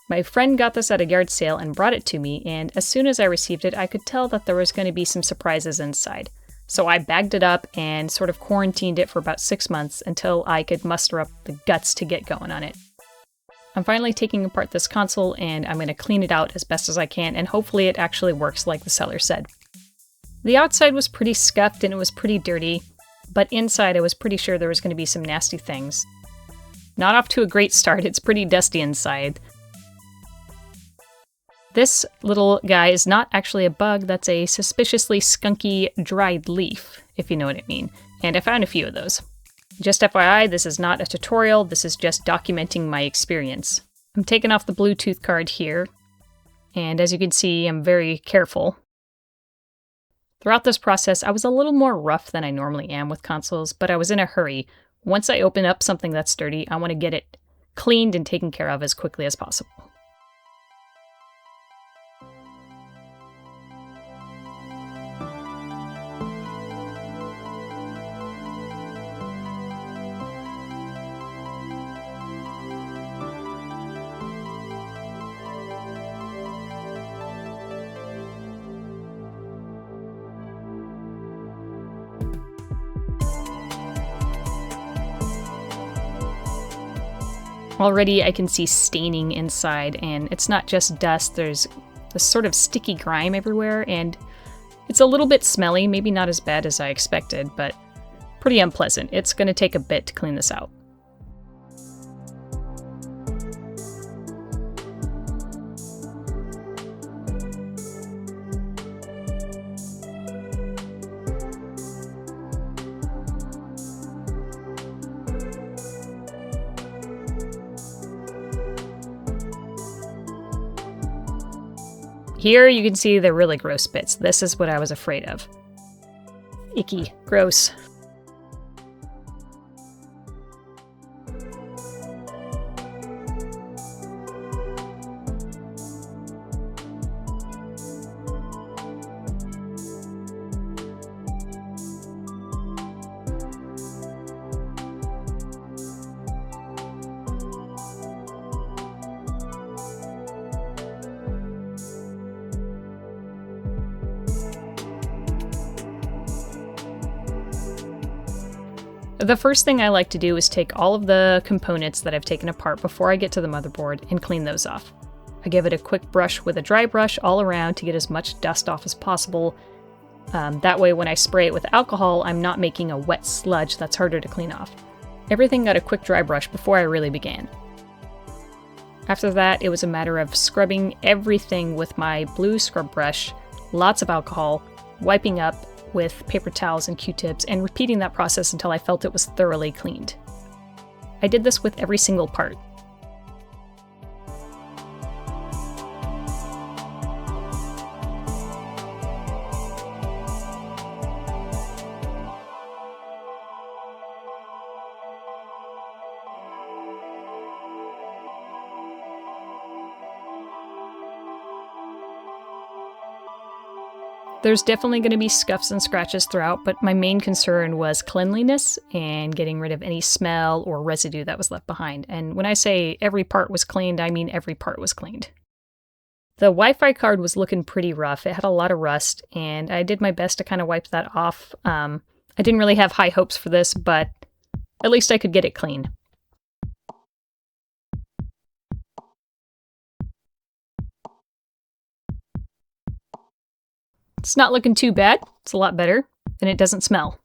My friend got this at a yard sale and brought it to me, and as soon as I received it, I could tell that there was going to be some surprises inside. So I bagged it up and sort of quarantined it for about 6 months until I could muster up the guts to get going on it. I'm finally taking apart this console, and I'm going to clean it out as best as I can, and hopefully it actually works like the seller said. The outside was pretty scuffed and it was pretty dirty, but inside I was pretty sure there was going to be some nasty things. Not off to a great start, it's pretty dusty inside. This little guy is not actually a bug, that's a suspiciously skunky dried leaf, if you know what I mean, and I found a few of those. Just FYI, this is not a tutorial, this is just documenting my experience. I'm taking off the Bluetooth card here, and as you can see, I'm very careful. Throughout this process, I was a little more rough than I normally am with consoles, but I was in a hurry. Once I open up something that's dirty, I want to get it cleaned and taken care of as quickly as possible. Already I can see staining inside, and it's not just dust, there's this sort of sticky grime everywhere, and it's a little bit smelly, maybe not as bad as I expected, but pretty unpleasant. It's going to take a bit to clean this out. Here you can see the really gross bits. This is what I was afraid of. Icky. Gross. The first thing I like to do is take all of the components that I've taken apart before I get to the motherboard and clean those off. I give it a quick brush with a dry brush all around to get as much dust off as possible. That way when I spray it with alcohol, I'm not making a wet sludge that's harder to clean off. Everything got a quick dry brush before I really began. After that, it was a matter of scrubbing everything with my blue scrub brush, lots of alcohol, wiping up with paper towels and Q-tips, and repeating that process until I felt it was thoroughly cleaned. I did this with every single part. There's definitely going to be scuffs and scratches throughout, but my main concern was cleanliness and getting rid of any smell or residue that was left behind. And when I say every part was cleaned, I mean every part was cleaned. The Wi-Fi card was looking pretty rough. It had a lot of rust, and I did my best to kind of wipe that off. I didn't really have high hopes for this, but at least I could get it clean. It's not looking too bad. It's a lot better, and it doesn't smell.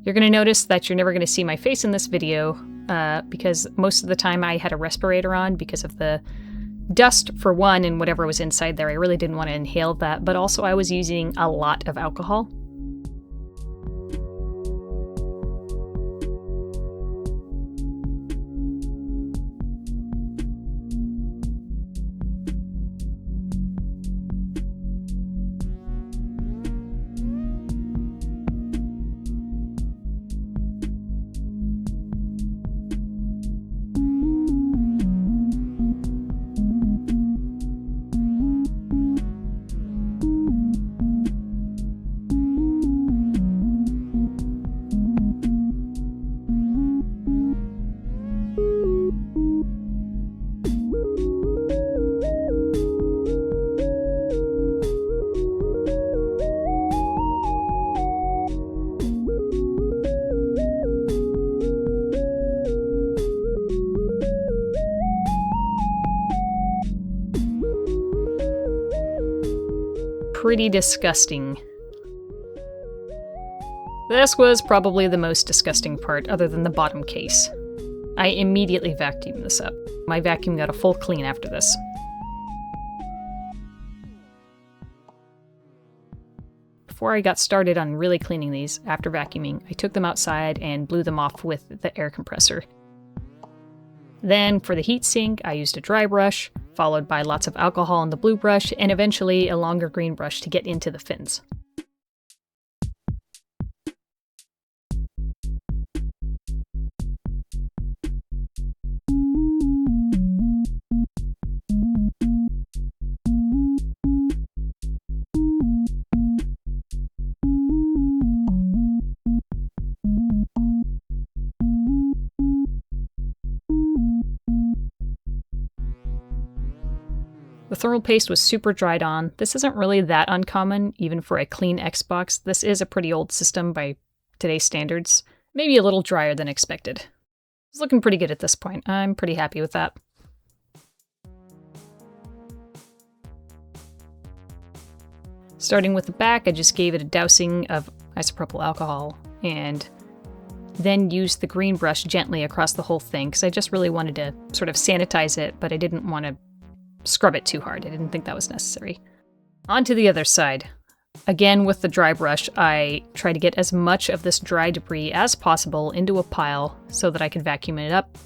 You're going to notice that you're never going to see my face in this video because most of the time I had a respirator on because of the dust, for one, and whatever was inside there. I really didn't want to inhale that, but also I was using a lot of alcohol. Pretty disgusting. This was probably the most disgusting part, other than the bottom case. I immediately vacuumed this up. My vacuum got a full clean after this. Before I got started on really cleaning these, after vacuuming, I took them outside and blew them off with the air compressor. Then, for the heat sink, I used a dry brush, followed by lots of alcohol on the blue brush, and eventually a longer green brush to get into the fins. The thermal paste was super dried on. This isn't really that uncommon, even for a clean Xbox. This is a pretty old system by today's standards. Maybe a little drier than expected. It's looking pretty good at this point. I'm pretty happy with that. Starting with the back, I just gave it a dousing of isopropyl alcohol and then used the green brush gently across the whole thing because I just really wanted to sort of sanitize it, but I didn't want to scrub it too hard. I didn't think that was necessary. On to the other side. Again, with the dry brush, I try to get as much of this dry debris as possible into a pile so that I can vacuum it up.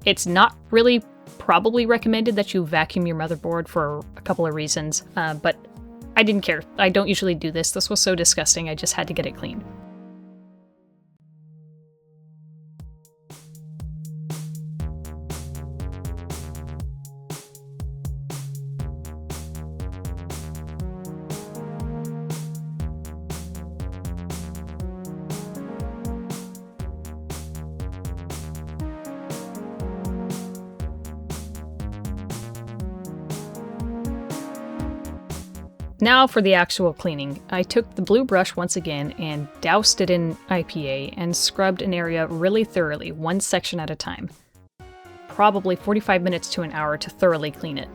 It's not really probably recommended that you vacuum your motherboard for a couple of reasons, but I didn't care. I don't usually do this. This was so disgusting, I just had to get it clean. Now for the actual cleaning. I took the blue brush once again and doused it in IPA and scrubbed an area really thoroughly, one section at a time. Probably 45 minutes to an hour to thoroughly clean it.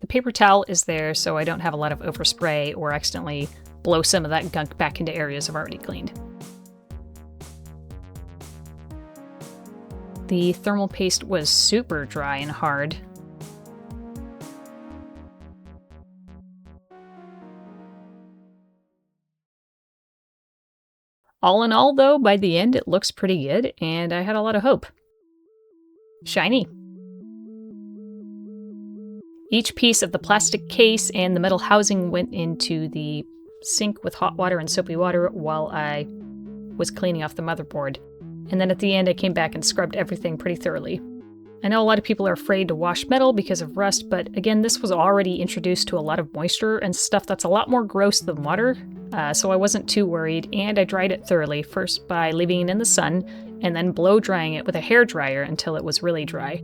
The paper towel is there so I don't have a lot of overspray or accidentally blow some of that gunk back into areas I've already cleaned. The thermal paste was super dry and hard. All in all, though, by the end it looks pretty good, and I had a lot of hope. Shiny. Each piece of the plastic case and the metal housing went into the sink with hot water and soapy water while I was cleaning off the motherboard. And then at the end I came back and scrubbed everything pretty thoroughly. I know a lot of people are afraid to wash metal because of rust, but again, this was already introduced to a lot of moisture and stuff that's a lot more gross than water. so I wasn't too worried, and I dried it thoroughly, first by leaving it in the sun, and then blow drying it with a hairdryer until it was really dry.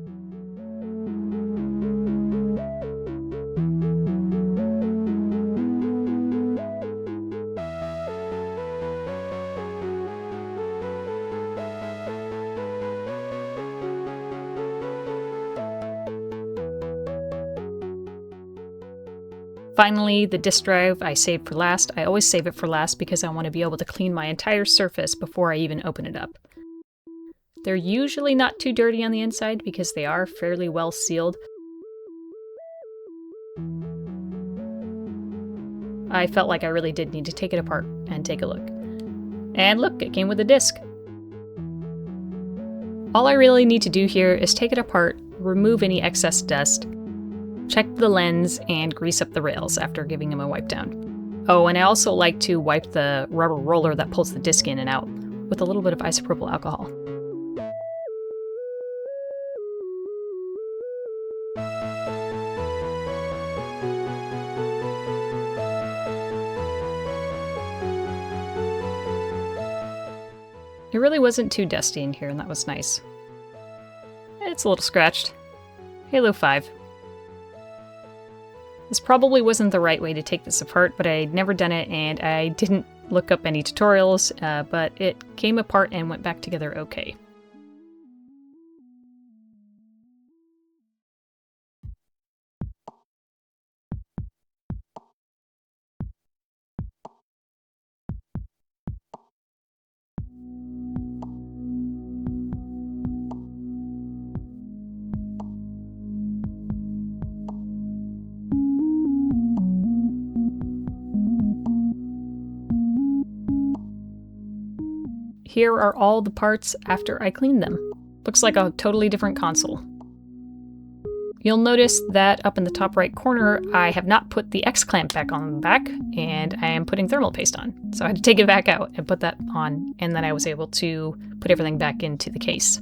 Finally, the disk drive I saved for last. I always save it for last because I want to be able to clean my entire surface before I even open it up. They're usually not too dirty on the inside because they are fairly well sealed. I felt like I really did need to take it apart and take a look. And look, it came with a disc. All I really need to do here is take it apart, remove any excess dust, check the lens, and grease up the rails after giving them a wipe down. Oh, and I also like to wipe the rubber roller that pulls the disc in and out with a little bit of isopropyl alcohol. It really wasn't too dusty in here, and that was nice. It's a little scratched. Halo 5. This probably wasn't the right way to take this apart, but I'd never done it and I didn't look up any tutorials, but it came apart and went back together okay. Here are all the parts after I cleaned them. Looks like a totally different console. You'll notice that up in the top right corner, I have not put the X-clamp back on the back, and I am putting thermal paste on. So I had to take it back out and put that on, and then I was able to put everything back into the case.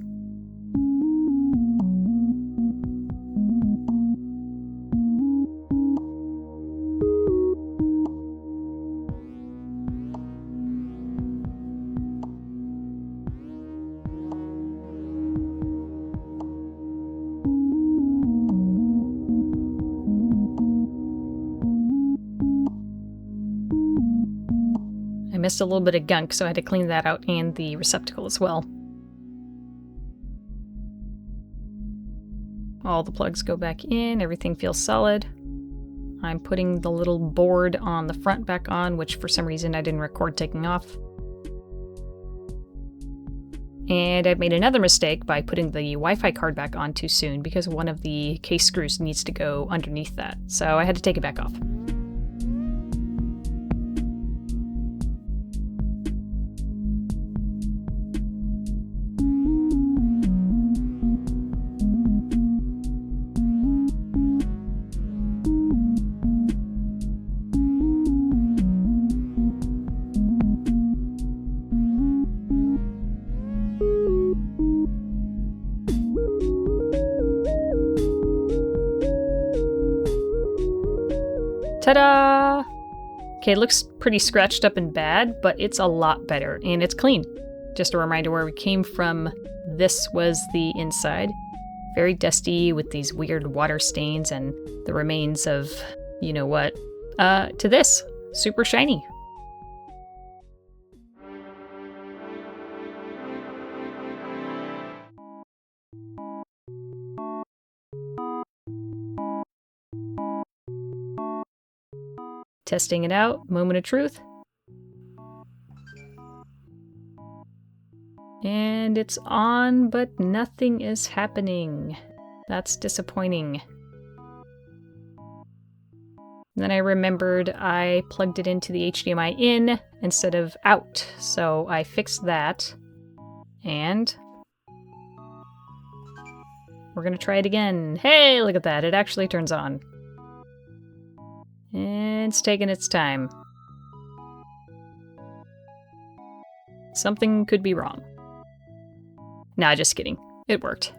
I missed a little bit of gunk, so I had to clean that out and the receptacle as well. All the plugs go back in, everything feels solid. I'm putting the little board on the front back on, which for some reason I didn't record taking off. And I made another mistake by putting the Wi-Fi card back on too soon because one of the case screws needs to go underneath that, so I had to take it back off. Ta-da! Okay, it looks pretty scratched up and bad, but it's a lot better, and it's clean. Just a reminder where we came from, this was the inside. Very dusty with these weird water stains and the remains of you know what. To this, super shiny. Testing it out, moment of truth. And it's on, but nothing is happening. That's disappointing. Then I remembered I plugged it into the HDMI in instead of out, so I fixed that. And we're gonna try it again. Hey, look at that, it actually turns on. And it's taking its time. Something could be wrong. Nah, just kidding. It worked.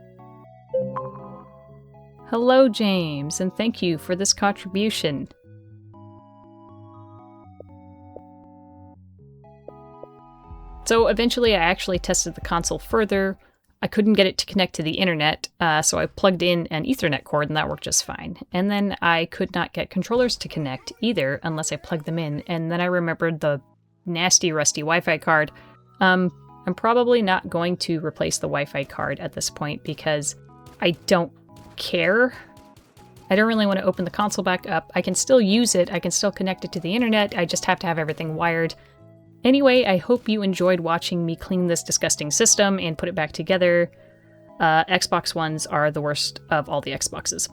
Hello, James, and thank you for this contribution. So eventually I actually tested the console further. I couldn't get it to connect to the internet, so I plugged in an Ethernet cord and that worked just fine. And then I could not get controllers to connect either unless I plugged them in. And then I remembered the nasty, rusty Wi-Fi card. I'm probably not going to replace the Wi-Fi card at this point because I don't care. I don't really want to open the console back up. I can still use it. I can still connect it to the internet. I just have to have everything wired. Anyway, I hope you enjoyed watching me clean this disgusting system and put it back together. Xbox Ones are the worst of all the Xboxes.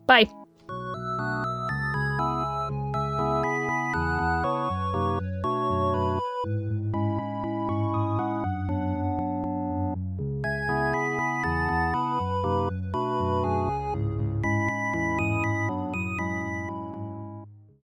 Bye!